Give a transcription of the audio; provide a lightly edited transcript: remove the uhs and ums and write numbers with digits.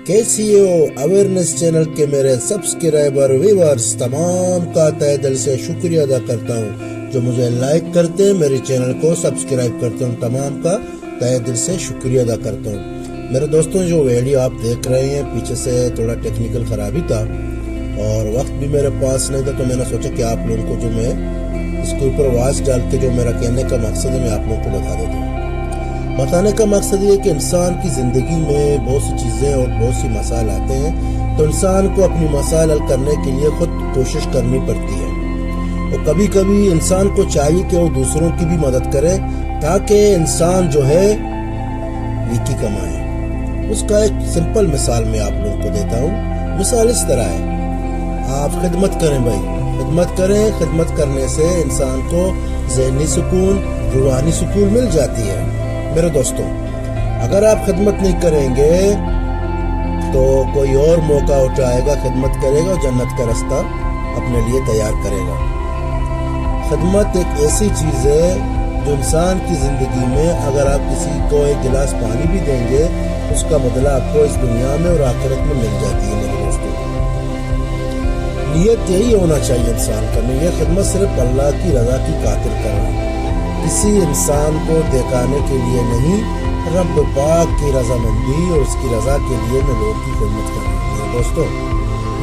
KCO awareness channel کے میرے subscriber viewers تمام کا تہ دل سے شکریہ ادا کرتا ہوں جو مجھے لائک کرتے ہیں، میرے چینل کو سبسکرائب کرتے ہیں، تمام کا تہ دل سے شکریہ ادا کرتا ہوں۔ میرے دوستوں، جو ویڈیو آپ دیکھ رہے ہیں پیچھے سے تھوڑا ٹیکنیکل خرابی تھا اور وقت بھی میرے پاس نہیں تھا، تو میں نے سوچا کہ آپ لوگوں کو جو میں اس کے اوپر آواز ڈال کے جو میرا کہنے کا مقصد ہے میں آپ لوگوں کو بتا دیتا ہوں۔ بتانے کا مقصد یہ ہے کہ انسان کی زندگی میں بہت سی چیزیں اور بہت سی مسائل آتے ہیں، تو انسان کو اپنی مسائل حل کرنے کے لیے خود کوشش کرنی پڑتی ہے، اور کبھی کبھی انسان کو چاہیے کہ وہ دوسروں کی بھی مدد کرے تاکہ انسان جو ہے نیکی کمائے۔ اس کا ایک سمپل مثال میں آپ لوگوں کو دیتا ہوں۔ مثال اس طرح ہے، آپ خدمت کریں بھائی، خدمت کریں، خدمت کرنے سے انسان کو ذہنی سکون، روحانی سکون مل جاتی ہے۔ میرے دوستوں، اگر آپ خدمت نہیں کریں گے تو کوئی اور موقع اٹھائے گا، خدمت کرے گا اور جنت کا راستہ اپنے لیے تیار کرے گا۔ خدمت ایک ایسی چیز ہے جو انسان کی زندگی میں اگر آپ کسی کو ایک گلاس پانی بھی دیں گے، اس کا بدلہ آپ کو اس دنیا میں اور آخرت میں مل جاتی ہے۔ میرے دوستوں، نیت یہی ہونا چاہیے انسان کا، میں یہ خدمت صرف اللہ کی رضا کی خاطر کر رہا ہوں، کسی انسان کو دکھانے کے لیے نہیں، رب پاک کی رضامندی اور اس کی رضا کے لیے میں لوگوں کی خدمت کر رہا ہوں۔ میرے دوستوں،